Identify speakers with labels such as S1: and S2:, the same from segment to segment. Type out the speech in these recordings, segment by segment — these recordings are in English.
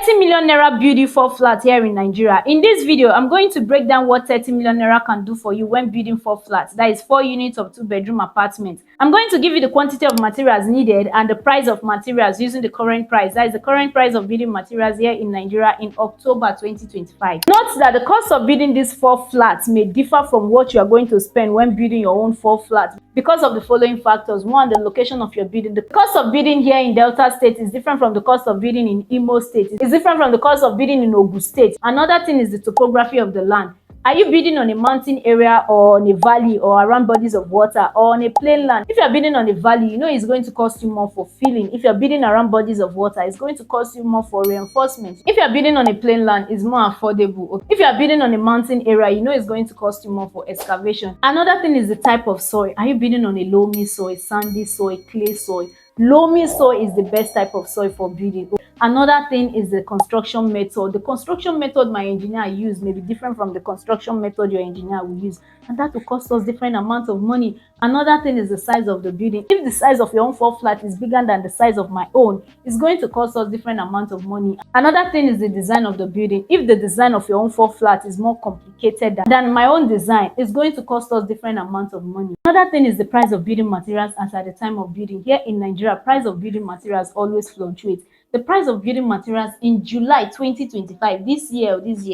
S1: 30 million naira building 4 flats here in Nigeria. In this video, I'm going to break down what 30 million naira can do for you when building 4 flats. That is 4 units of 2-bedroom apartments. I'm going to give you the quantity of materials needed and the price of materials using the current price. That is the current price of building materials here in Nigeria in October 2025. Note that the cost of building these 4 flats may differ from what you are going to spend when building your own 4 flats because of the following factors. One, the location of your building. The cost of building here in Delta State is different from the cost of building in Imo State. It's different from the cost of building in Ogun State. Another thing is the topography of the land. Are you building on a mountain area or on a valley or around bodies of water or on a plain land? If you're building on a valley, you know it's going to cost you more for filling. If you're building around bodies of water, it's going to cost you more for reinforcement. If you're building on a plain land, it's more affordable. If you're building on a mountain area, you know it's going to cost you more for excavation. Another thing is the type of soil. Are you building on a loamy soil, sandy soil, clay soil? Loamy soil is the best type of soil for building. Another thing is the construction method. The construction method my engineer use may be different from the construction method your engineer will use, and that will cost us different amounts of money. Another thing is the size of the building. If the size of your own 4 flat is bigger than the size of my own, it's going to cost us different amounts of money. Another thing is the design of the building. If the design of your own 4 flat is more complicated than my own design, it's going to cost us different amounts of money. Another thing is the price of building materials as at the time of building. Here in Nigeria, price of building materials always fluctuates. The price of building materials in July 2025, this year, is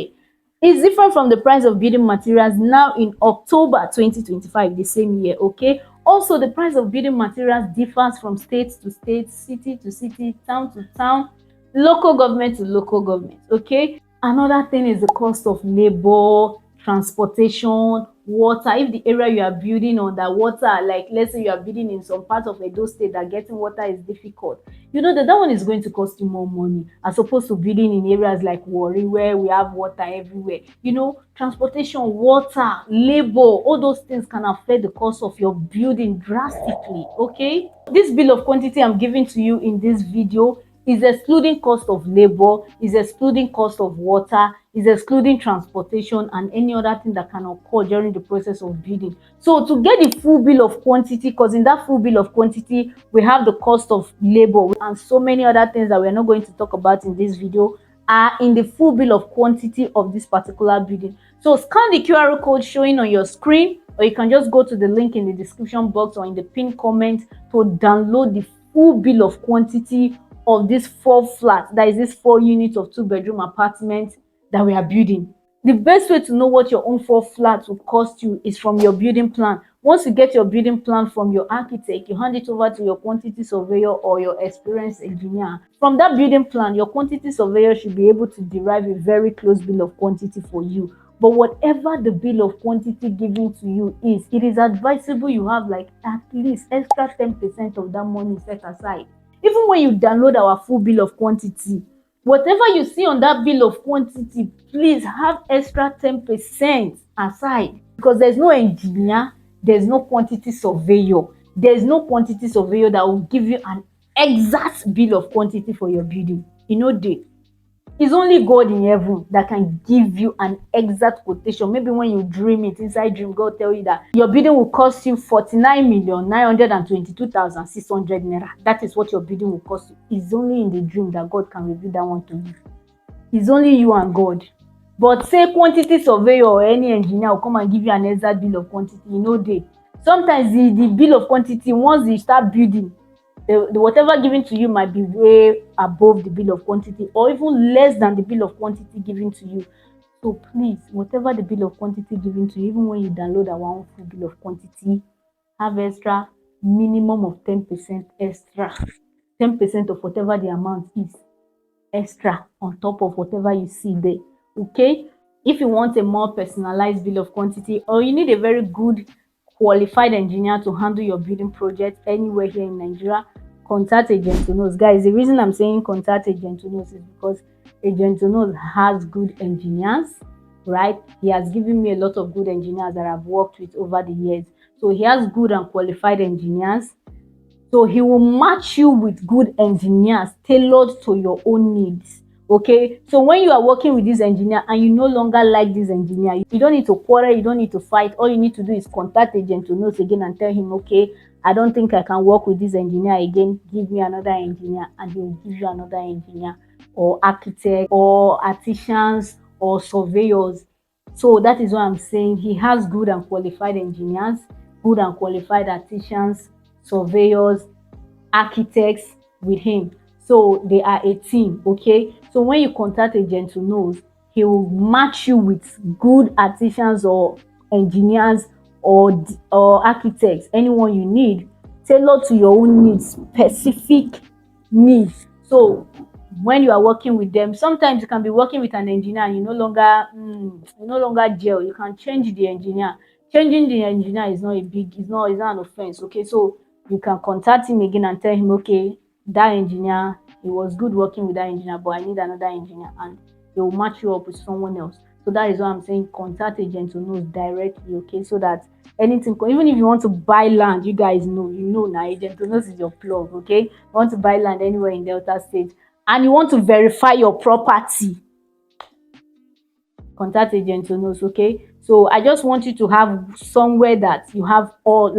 S1: different from the price of building materials now in October 2025, the same year, okay? Also, the price of building materials differs from state to state, city to city, town to town, local government to local government, okay? Another thing is the cost of labor, transportation, water. If the area you are building on that water, like let's say you are building in some part of Edo State that getting water is difficult, you know that one is going to cost you more money as opposed to building in areas like Warri where we have water everywhere. You know, transportation, water, labor, all those things can affect the cost of your building drastically, okay? This bill of quantity I'm giving to you in this video is excluding cost of labor, is excluding cost of water, is excluding transportation and any other thing that can occur during the process of building. So to get the full bill of quantity, because in that full bill of quantity we have the cost of labor and so many other things that we're not going to talk about in this video, are in the full bill of quantity of this particular building. So scan the QR code showing on your screen, or you can just go to the link in the description box or in the pinned comment to download the full bill of quantity of this 4 flats, that is this 4 units of 2-bedroom apartments that we are building. The best way to know what your own 4 flats will cost you is from your building plan. Once you get your building plan from your architect, you hand it over to your quantity surveyor or your experienced engineer. From that building plan, your quantity surveyor should be able to derive a very close bill of quantity for you. But whatever the bill of quantity given to you is, it is advisable you have like at least extra 10% of that money set aside. Even when you download our full bill of quantity, whatever you see on that bill of quantity, please have extra 10% aside, because there's no engineer, there's no quantity surveyor, there's no quantity surveyor that will give you an exact bill of quantity for your building. You know, it's only God in heaven that can give you an exact quotation. Maybe when you dream it, inside dream, God tell you that your building will cost you 49,922,600 naira. That is what your building will cost you. It's only in the dream that God can reveal that one to you. It's only you and God. But say quantity surveyor or any engineer will come and give you an exact bill of quantity, you know, sometimes the bill of quantity, once you start building, the whatever given to you might be way above the bill of quantity or even less than the bill of quantity given to you. So please, whatever the bill of quantity given to you, even when you download our own full bill of quantity, have extra minimum of 10% extra. 10% of whatever the amount is extra on top of whatever you see there, okay? If you want a more personalized bill of quantity, or you need a very good qualified engineer to handle your building project anywhere here in Nigeria, contact Agent Unos. Guys, the reason I'm saying contact Agent Unos is because Agent Unos has good engineers, right? He has given me a lot of good engineers that I've worked with over the years. So he has good and qualified engineers. So he will match you with good engineers tailored to your own needs. Okay, so when you are working with this engineer and you no longer like this engineer, you don't need to quarrel, you don't need to fight. All you need to do is contact Agent Unos again and tell him, okay, I don't think I can work with this engineer again, give me another engineer, and he will give you another engineer. or architects or artisans or surveyors. So that is what I'm saying. He has good and qualified engineers, good and qualified artisans, surveyors, architects with him. So they are a team, okay? So when you contact a gentle nose, he will match you with good artisans or engineers or architects, anyone you need, tailored to your own needs, specific needs. So when you are working with them, sometimes you can be working with an engineer and you no longer gel. You can change the engineer. Changing the engineer is not a big, it's not an offense. Okay, so you can contact him again and tell him, okay, that engineer, it was good working with that engineer, but I need another engineer, and they will match you up with someone else. So that is what I'm saying. Contact agent to know directly, okay, so that anything, even if you want to buy land, you guys know, now agent to know is your plug, okay. You want to buy land anywhere in Delta State and you want to verify your property, contact agent to know, okay. So I just want you to have somewhere that you have all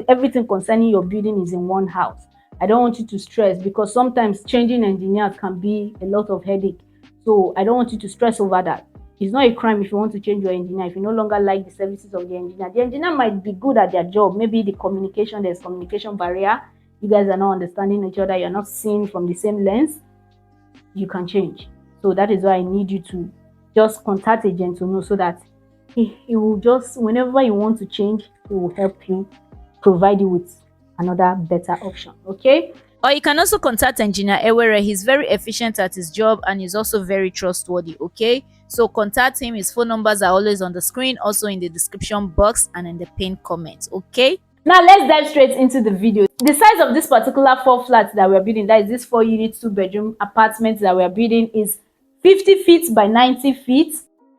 S1: everything concerning your building is in one house. I don't want you to stress, because sometimes changing engineers can be a lot of headache. So I don't want you to stress over that. It's not a crime if you want to change your engineer. If you no longer like the services of the engineer might be good at their job. Maybe the communication, there's communication barrier. You guys are not understanding each other. You're not seeing from the same lens. You can change. So that is why I need you to just contact a gentleman, so that he will just, whenever you want to change, he will help you, provide you with another better option, okay.
S2: Or you can also contact engineer Ewere. He's very efficient at his job and he's also very trustworthy, okay? So contact him. His phone numbers are always on the screen, also in the description box and in the pinned comments, okay?
S1: Now let's dive straight into the video. The size of this particular 4 flats that we're building, that is this 4 unit 2 bedroom apartment that we're building, is 50 feet by 90 feet.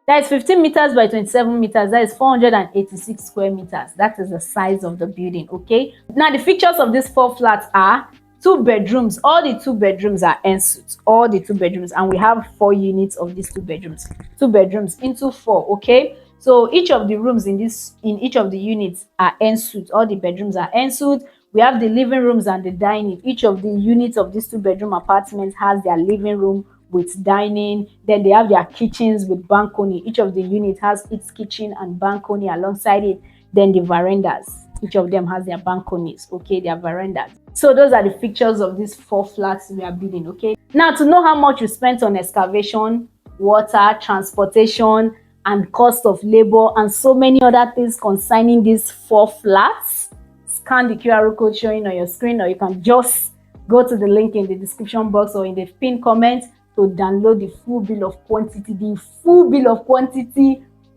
S1: That is 15 meters by 27 meters. That is 486 square meters. That is the size of the building, okay? Now the features of these 4 flats are 2 bedrooms. All the 2 bedrooms are en suite. All the 2 bedrooms, and we have 4 units of these 2 bedrooms. 2 bedrooms into 4, okay? So each of the rooms in each of the units are en suite. All the bedrooms are en suite. We have the living rooms and the dining. Each of the units of these 2 bedroom apartments has their living room with dining. Then they have their kitchens with balcony. Each of the units has its kitchen and balcony alongside it. Then the verandas. Each of them has their balconies, okay, their verandas. So those are the features of these 4 flats we are building, okay. Now, to know how much you spent on excavation, water, transportation, and cost of labor, and so many other things concerning these 4 flats, scan the QR code showing on your screen, or you can just go to the link in the description box or in the pinned comment to download the full bill of quantity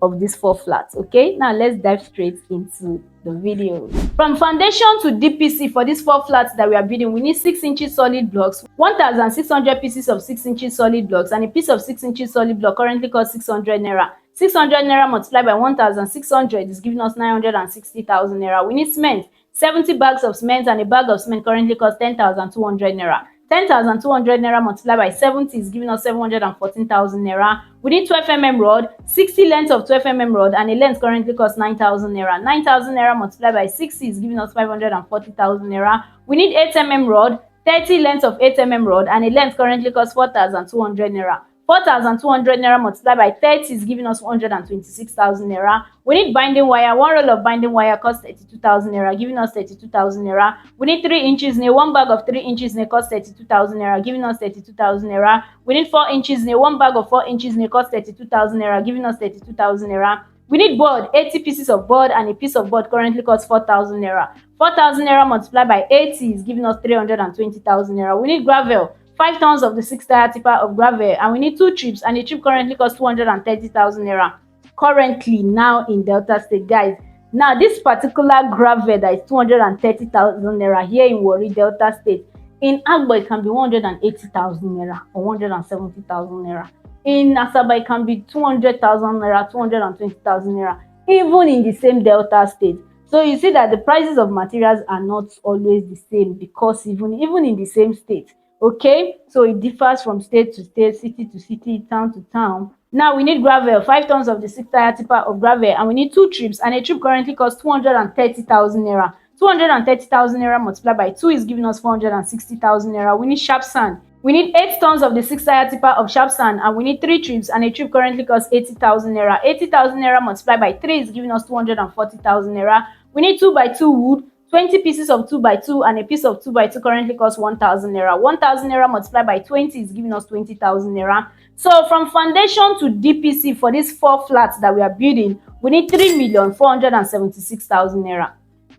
S1: of these 4 flats, okay. Now let's dive straight into the video. From foundation to DPC for these 4 flats that we are building, we need 6 inches solid blocks, 1,600 pieces of 6 inches solid blocks, and a piece of 6 inches solid block currently costs 600 naira. 600 naira multiplied by 1,600 is giving us 960,000 naira. We need cement, 70 bags of cement, and a bag of cement currently costs 10,200 naira. 10,200 naira multiplied by 70 is giving us 714,000 naira. We need 12mm rod, 60 length of 12mm rod, and a length currently costs 9,000 naira. 9,000 naira multiplied by 60 is giving us 540,000 naira. We need 8mm rod, 30 length of 8mm rod, and a length currently costs 4,200 naira. 4,200 naira multiplied by 30 is giving us 126,000 naira. We need binding wire. 1 roll of binding wire costs 32,000 naira, giving us 32,000 naira. We need 3 inches nail. 1 bag of 3 inches nail costs 32,000 naira, giving us 32,000 naira. We need 4 inches nail. 1 bag of 4 inches nail costs 32,000 naira, giving us 32,000 naira. We need board. 80 pieces of board, and a piece of board currently costs 4,000 naira. 4,000 naira multiplied by 80 is giving us 320,000 naira. We need gravel. 5 tons of the 6-tire tipper of gravel, and we need 2 trips, and a trip currently costs 230,000 naira. Currently now in Delta State, guys. Now this particular gravel that is 230,000 naira here in Warri, Delta State. In Agbo it can be 180,000 naira or 170,000 naira. In Asaba it can be 200,000 naira, 220,000 naira, even in the same Delta State. So you see that the prices of materials are not always the same, because even in the same state. Okay, so it differs from state to state, city to city, town to town. Now we need gravel, 5 tons of the 6-tire tipper of gravel, and we need 2 trips, and a trip currently costs 230,000 naira. 230,000 naira multiplied by 2 is giving us 460,000 naira. We need sharp sand. We need 8 tons of the 6 tire tipper of sharp sand, and we need 3 trips, and a trip currently costs 80,000 naira. 80,000 naira multiplied by 3 is giving us 240,000 naira. We need 2 by 2 wood, 20 pieces of 2 by 2, and a piece of 2 by 2 currently costs 1,000 naira. 1,000 naira multiplied by 20 is giving us 20,000 naira. So from foundation to DPC for these 4 flats that we are building, we need 3,476,000 naira.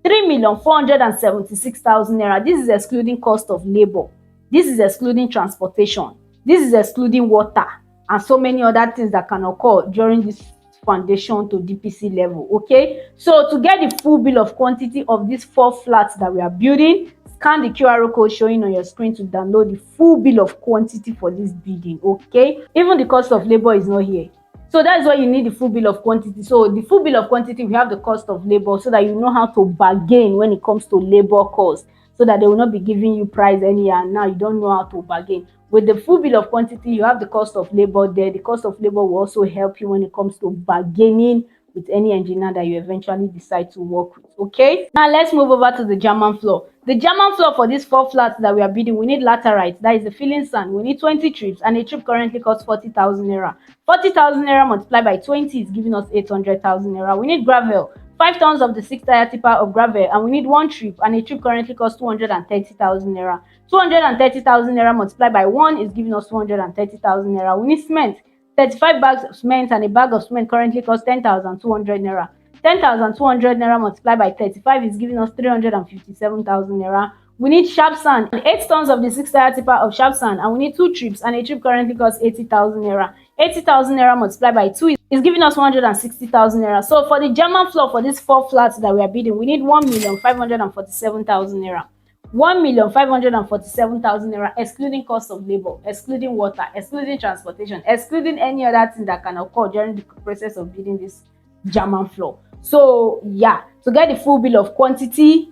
S1: 3,476,000 naira. This is excluding cost of labor. This is excluding transportation. This is excluding water and so many other things that can occur during this foundation to DPC level. Okay, so to get the full bill of quantity of these 4 flats that we are building, scan the QR code showing on your screen to download the full bill of quantity for this building. Okay, even the cost of labor is not here. So that's why you need the full bill of quantity. So the full bill of quantity, we have the cost of labor so that you know how to bargain when it comes to labor cost, so that they will not be giving you price anyhow and now you don't know how to bargain. With the full bill of quantity, you have the cost of labor there. The cost of labor will also help you when it comes to bargaining with any engineer that you eventually decide to work with. Okay, now let's move over to the German floor. The German floor for these 4 flats that we are building, we need laterite, that is the filling sand. We need 20 trips, and a trip currently costs 40,000 naira. 40,000 naira multiplied by 20 is giving us 800,000 naira. We need gravel, 5 tons of the 6 tire tipper of gravel, and we need 1 trip, and a trip currently costs 230,000 naira. 230,000 naira multiplied by 1 is giving us 230,000 naira. We need cement, 35 bags of cement, and a bag of cement currently costs 10,200 naira. 10,200 naira multiplied by 35 is giving us 357,000 naira. We need sharp sand, 8 tons of the 6 tire tipper of sharp sand, and we need 2 trips, and a trip currently costs 80,000 naira. 80,000 naira multiplied by 2 is giving us 160,000 naira. So for the German floor for these 4 flats that we are building, we need 1,547,000 naira. 1,547,000 naira, excluding cost of labor, excluding water, excluding transportation, excluding any other thing that can occur during the process of building this German floor. So yeah, to get the full bill of quantity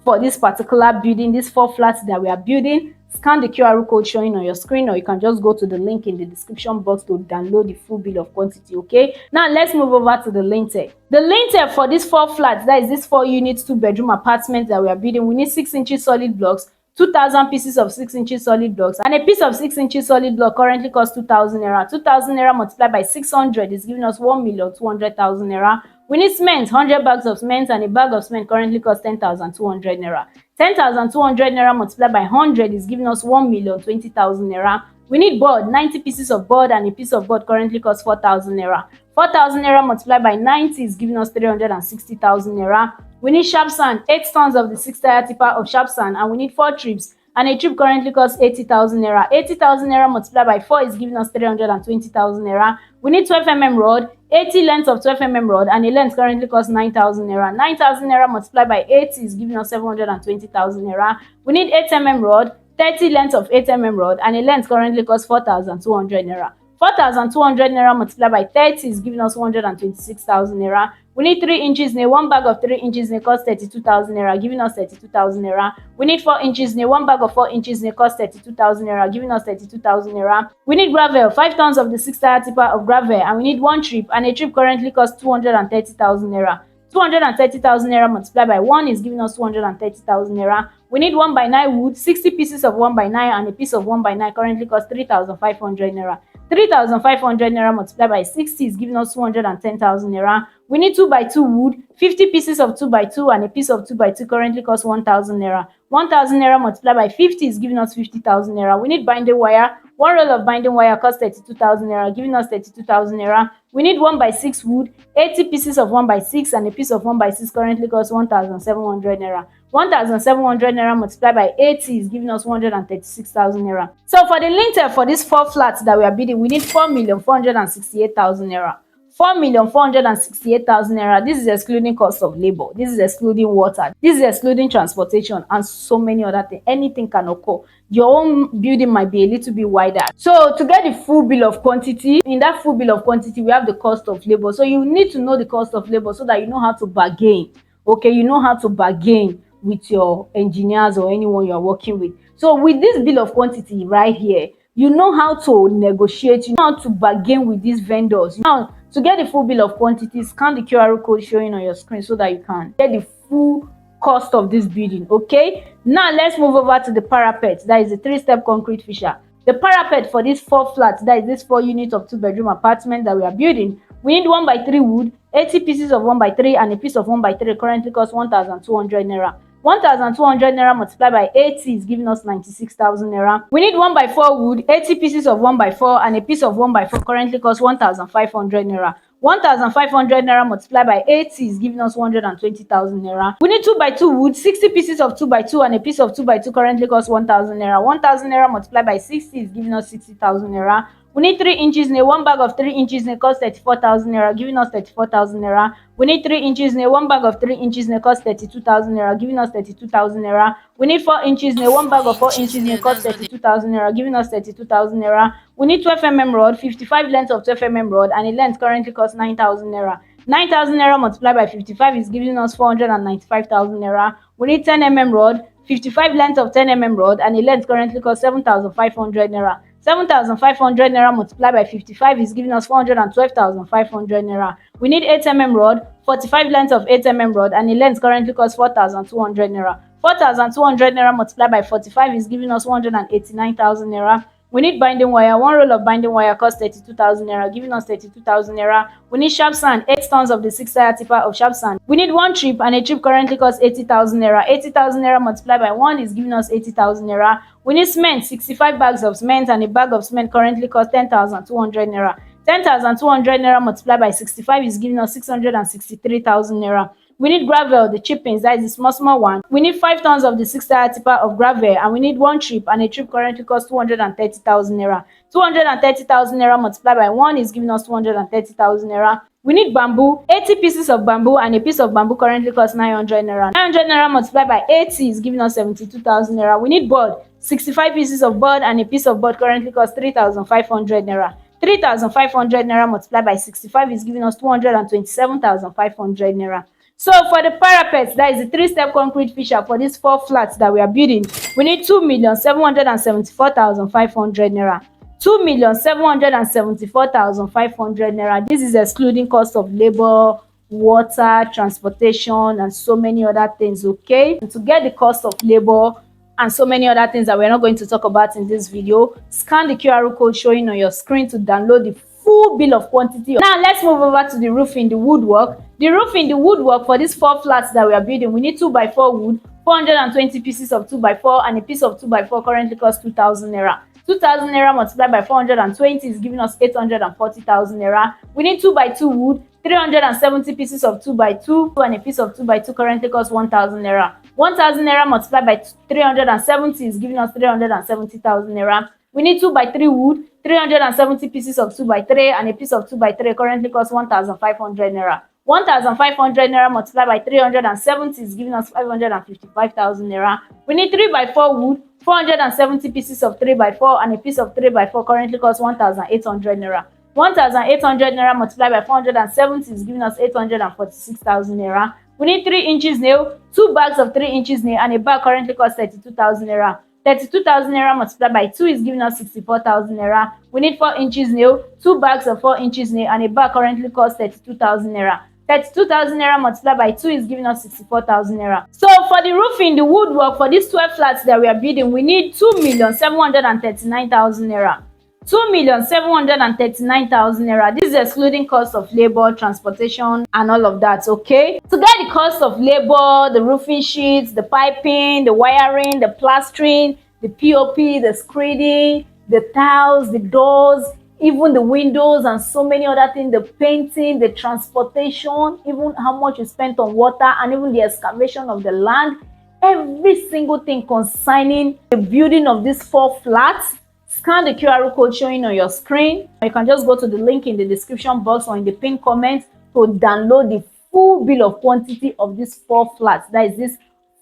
S1: for this particular building, these 4 flats that we are building, scan the QR code showing on your screen, or you can just go to the link in the description box to download the full bill of quantity. Okay, now let's move over to the lintel. The lintel for these 4 flats, that is this 4 units 2-bedroom apartment that we are building, we need 6 inches solid blocks, 2,000 pieces of 6 inches solid blocks, and a piece of 6 inches solid block currently costs 2,000 naira. 2,000 naira multiplied by 600 is giving us 1,200,000 naira. We need cement, 100 bags of cement, and a bag of cement currently costs 10,200 naira. 10,200 naira multiplied by 100 is giving us 1,020,000 naira. We need board, 90 pieces of board, and a piece of board currently costs 4,000 naira. 4,000 naira multiplied by 90 is giving us 360,000 naira. We need sharp sand, 8 tons of the 6 tire tipper of sharp sand, and we need 4 trips, and a trip currently costs 80,000 naira. 80,000 naira multiplied by 4 is giving us 320,000 naira. We need 12 mm rod, 80 lengths of 12 mm rod, and a length currently costs 9,000 naira. 9,000 naira multiplied by 80 is giving us 720,000 naira. We need 8 mm rod, 30 lengths of 8 mm rod, and a length currently costs 4,200 naira. 4,200 naira multiplied by 30 is giving us 126,000 naira. We need 3 inches nail. 1 bag of 3 inches nail costs 32,000 naira, giving us 32,000 naira. We need 4 inches nail. 1 bag of 4 inches nail costs 32,000 naira, giving us 32,000 naira. We need gravel, 5 tons of the 6 tire tipper of gravel, and we need 1 trip, and a trip currently costs 230,000 naira. 230,000 naira multiplied by 1 is giving us 230,000 naira. We need 1x9 wood, 60 pieces of 1x9, and a piece of 1x9 currently costs 3,500 naira. 3,500 naira multiplied by 60 is giving us 210,000 naira. We need 2x2 wood, 50 pieces of 2x2, and a piece of 2x2 currently costs 1,000 naira. 1,000 naira multiplied by 50 is giving us 50,000 naira. We need binding wire. 1 roll of binding wire costs 32,000 naira, giving us 32,000 naira. We need 1x6 wood, 80 pieces of 1x6, and a piece of 1x6 currently costs 1,700 naira. 1,700 naira multiplied by 80 is giving us 136,000 naira. So for the lintel for these 4 flats that we are building, we need 4,468,000 naira. 4,468,000 naira. This is excluding cost of labor. This is excluding water. This is excluding transportation and so many other things. Anything can occur. Your own building might be a little bit wider. So to get the full bill of quantity, in that full bill of quantity, we have the cost of labor. So you need to know the cost of labor so that you know how to bargain. Okay, you know how to bargain with your engineers or anyone you are working with. So with this bill of quantity right here, you know how to negotiate, you know how to bargain with these vendors. Now, to get the full bill of quantity, scan the QR code showing on your screen so that you can get the full cost of this building. Okay, now let's move over to the parapet. That is the 3-step concrete fixture. The parapet for this 4 flats, that is this 4 units of 2-bedroom apartment that we are building, we need 1x3 wood, 80 pieces of 1x3 and a piece of 1x3 currently cost 1,200 naira. 1,200 naira multiplied by 80 is giving us 96,000 naira. We need 1x4 wood, 80 pieces of 1x4 and a piece of 1x4 currently cost 1,500 naira. 1,500 naira multiplied by 80 is giving us 120,000 naira. We need 2x2 wood, 60 pieces of 2x2 and a piece of 2x2 currently cost 1,000 naira. 1,000 naira multiplied by 60 is giving us 60,000 naira. We need 3 inches nail. 1 bag of 3 inches nail costs 34,000 naira, giving us 34,000 naira. We need 3 inches nail. 1 bag of 3 inches nail costs 32,000 naira, giving us 32,000 naira. We need 4 inches nail. 1 bag of 4 inches nail costs 32,000 naira, giving us 32,000 naira. We need 12mm rod, 55 length of 12mm rod, and a length currently costs 9,000 naira. 9,000 naira multiplied by 55 is giving us 495,000 naira. We need 10mm rod, 55 length of 10mm rod, and a length currently costs 7,500 naira. 7,500 naira multiplied by 55 is giving us 412,500 naira. We need 8mm rod, 45 length of 8mm rod, and a length currently costs 4,200 naira. 4,200 naira multiplied by 45 is giving us 189,000 naira. We need binding wire. 1 roll of binding wire costs 32,000 naira, giving us 32,000 naira. We need sharp sand, 8 tons of the 6-tire tipper of sharp sand. We need 1 trip, and a trip currently costs 80,000 naira. 80,000 naira multiplied by 1 is giving us 80,000 naira. We need cement, 65 bags of cement, and a bag of cement currently costs 10,200 naira. 10,200 naira multiplied by 65 is giving us 663,000 naira. We need gravel, the chippings, that is the small one. We need 5 tons of the 6-tire tipper of gravel, and we need 1 trip, and a trip currently costs 230,000 naira. 230,000 naira multiplied by 1 is giving us 230,000 naira. We need bamboo, 80 pieces of bamboo, and a piece of bamboo currently costs 900 naira. 900 naira multiplied by 80 is giving us 72,000 naira. We need board, 65 pieces of board, and a piece of board currently costs 3,500 naira. 3,500 naira multiplied by 65 is giving us 227,500 naira. So for the parapet, that is the 3-step concrete fixture for these 4 flats that we are building, we need 2,774,500 naira. 2,774,500 naira. This is excluding cost of labor, water, transportation, and so many other things. Okay, and to get the cost of labor and so many other things that we're not going to talk about in this video, scan the QR code showing on your screen to download the full bill of quantity. Now let's move over to the roof in the woodwork. The roof in the woodwork for these 4 flats that we are building, we need 2x4 wood, 420 pieces of 2x4, and a piece of 2x4 currently costs 2,000 naira. 2,000 naira multiplied by 420 is giving us 840,000 naira. We need 2x2 wood, 370 pieces of 2x2, and a piece of 2x2 currently costs 1,000 naira. 1,000 naira multiplied by 370 is giving us 370,000 naira. We need 2x3 wood, 370 pieces of 2x3, and a piece of 2x3 currently costs 1,500 naira. 1,500 naira multiplied by 370 is giving us 555,000 naira. We need 3x4 wood, 470 pieces of 3x4, and a piece of 3x4 currently costs 1,800 naira. 1,800 naira multiplied by 470 is giving us 846,000 naira. We need 3 inches nail, 2 bags of 3 inches nail, and a bag currently costs 32,000 naira. 32,000 naira multiplied by 2 is giving us 64,000 naira. We need 4 inches nail, 2 bags of 4 inches nail, and a bag currently costs 32,000 naira. 32,000 naira multiplied by 2 is giving us 64,000 naira. So for the roofing, the woodwork for these 12 flats that we are building, we need 2,739,000 naira. 2,739,000 naira. This is excluding cost of labor, transportation, and all of that. Okay, to get the cost of labor, the roofing sheets, the piping, the wiring, the plastering, the POP, the screeding, the tiles, the doors, even the windows, and so many other things, the painting, the transportation, even how much you spent on water, and even the excavation of the land, every single thing concerning the building of these 4 flats, scan the QR code showing on your screen. You can just go to the link in the description box or in the pinned comment to download the full bill of quantity of these 4 flats. That is this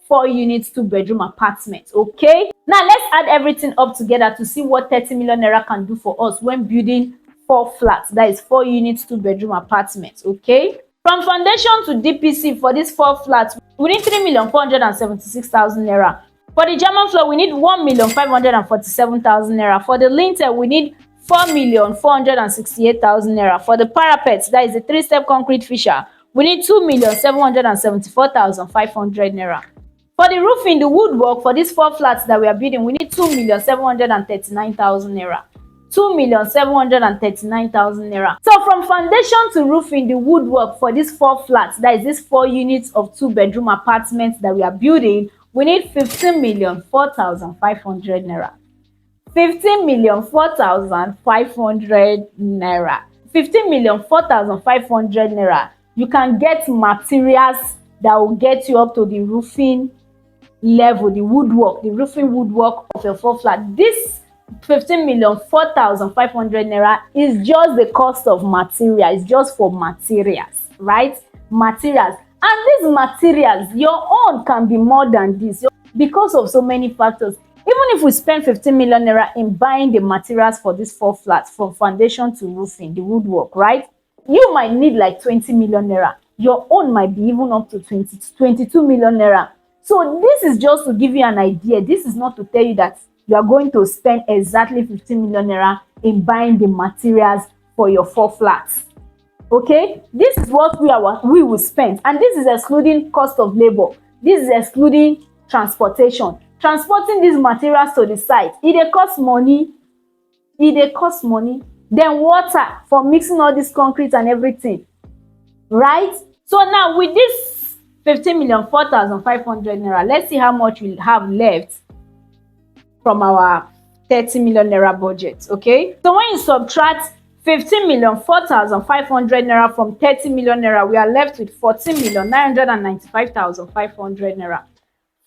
S1: 4 units 2-bedroom apartment. Okay, now let's add everything up together to see what 30 million naira can do for us when building 4 flats. That is 4 units 2-bedroom apartments. Okay, from foundation to DPC for these 4 flats, we need 3,476,000 naira. For the German floor, we need 1,547,000 naira. For the lintel, we need 4,468,000 naira. For the parapet, that is the 3-step concrete fixture, we need 2,774,500 naira. For the roofing, the woodwork for these 4 flats that we are building, we need 2,739,000 naira. 2,739,000 naira. So from foundation to roofing, the woodwork for these 4 flats, that is these 4 units of 2-bedroom apartments that we are building, we need 15,004,500 naira. 15,004,500 naira. 15,004,500 naira. You can get materials that will get you up to the roofing level, the woodwork, the roofing woodwork of your 4 flat. This 15,004,500 naira is just the cost of material. It's just for materials, right? Materials. And these materials, your own can be more than this because of so many factors. Even if we spend 15 million naira in buying the materials for these 4 flats, from foundation to roofing, the woodwork, right? You might need like 20 million naira. Your own might be even up to 22 million naira. So this is just to give you an idea. This is not to tell you that you are going to spend exactly 15 million naira in buying the materials for your 4 flats. Okay, this is what we will spend, and this is excluding cost of labor. This is excluding transportation. Transporting these materials to the site, it costs money. It costs money. Then water for mixing all this concrete and everything, right? So now with this 15,004,500 naira, let's see how much we have left from our 30 million naira budget. Okay, so when you subtract 15,004,500 naira from 30 million naira, we are left with 14,995,500 naira.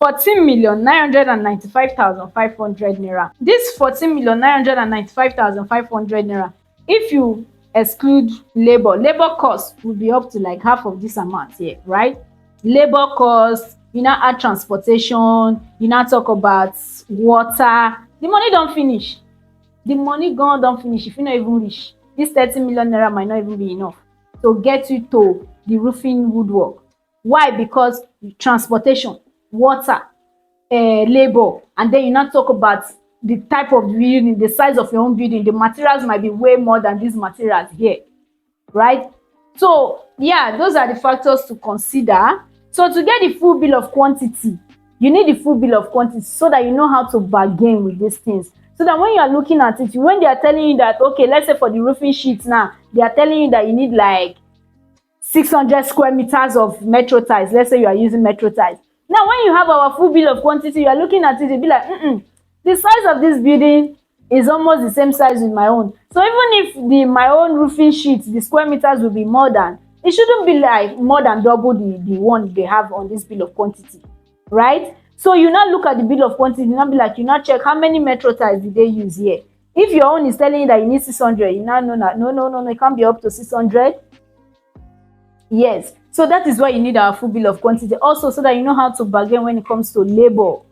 S1: 14,995,500 naira. This 14,995,500 naira, if you exclude labor cost will be up to like half of this amount here, right? Labor cost, you now add transportation, you now talk about water. The money don't finish. The money gone don't finish if you not even reach. This 30 million naira might not even be enough to get you to the roofing woodwork. Why? Because transportation, water, labor, and then you now talk about the type of building, the size of your own building. The materials might be way more than these materials here, right? So yeah, those are the factors to consider. So to get the full bill of quantity, you need the full bill of quantity so that you know how to bargain with these things. So that when you are looking at it, when they are telling you that, okay, let's say for the roofing sheets now, they are telling you that you need like 600 square meters of metro tiles. Let's say you are using metro tiles. Now, when you have our full bill of quantity, you are looking at it, you'll be like, the size of this building is almost the same size with my own. So even if my own roofing sheets, the square meters will be more than, it shouldn't be like more than double the one they have on this bill of quantity, right? So you now look at the bill of quantity, you now be like, you now check how many metro tiles did they use here. If your own is telling you that you need 600, you now know that no, it can't be up to 600. Yes, so that is why you need our full bill of quantity. Also, so that you know how to bargain when it comes to labor.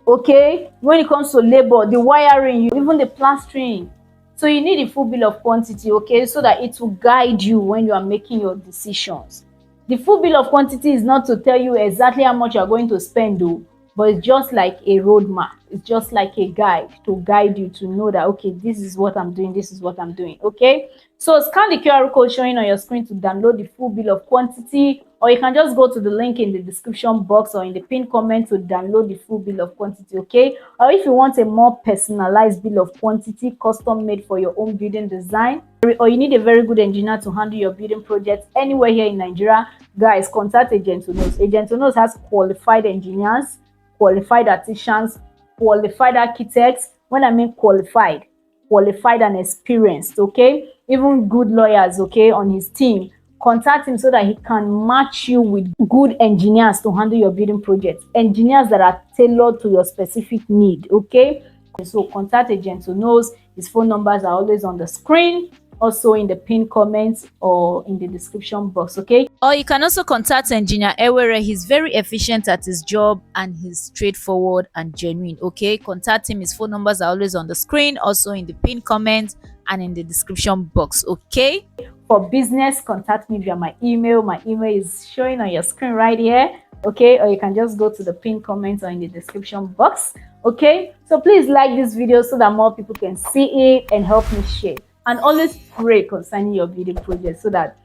S1: Okay, when it comes to labor, the wiring, even the plastering. So you need a full bill of quantity, okay, so that it will guide you when you are making your decisions. The full bill of quantity is not to tell you exactly how much you are going to spend though, but it's just like a roadmap. It's just like a guide to guide you to know that, okay, this is what I'm doing, this is what I'm doing, okay? So scan the QR code showing on your screen to download the full bill of quantity, or you can just go to the link in the description box or in the pinned comment to download the full bill of quantity, okay? Or if you want a more personalized bill of quantity, custom made for your own building design, or you need a very good engineer to handle your building projects anywhere here in Nigeria, guys, contact Agent Unos. Agent Unos has qualified engineers, qualified artisans, qualified architects. When I mean qualified and experienced, okay, even good lawyers, okay, on his team. Contact him so that he can match you with good engineers to handle your building projects, engineers that are tailored to your specific need, okay? So contact Agent who knows. His phone numbers are always on the screen, also in the pinned comments or in the description box, okay?
S2: Or you can also contact Engineer Ewere. He's very efficient at his job and he's straightforward and genuine, okay? Contact him. His phone numbers are always on the screen, also in the pinned comments and in the description box, okay?
S1: For business, contact me via my email. My email is showing on your screen right here, okay? Or you can just go to the pinned comments or in the description box, okay? So please like this video so that more people can see it and help me share. And always pray concerning your building project so that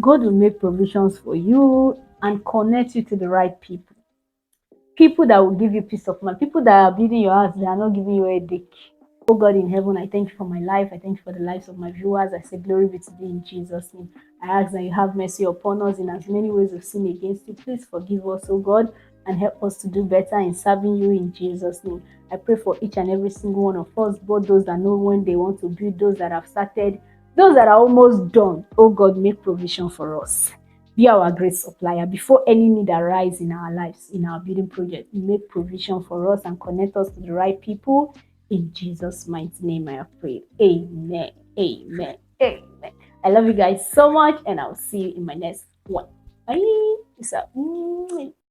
S1: God will make provisions for you and connect you to the right people. People that will give you peace of mind. People that are building your house, they are not giving you a headache. Oh God in heaven, I thank you for my life. I thank you for the lives of my viewers. I say glory be to thee in Jesus' name. I ask that you have mercy upon us in as many ways we've sinned against you. Please forgive us, oh God, and help us to do better in serving you in Jesus' name. I pray for each and every single one of us, both those that know when they want to build, those that have started, those that are almost done. Oh God, make provision for us. Be our great supplier. Before any need arise in our lives, in our building project, make provision for us and connect us to the right people. In Jesus' mighty name, I have prayed. Amen. Amen. Amen. I love you guys so much, and I'll see you in my next one. Bye. Peace out.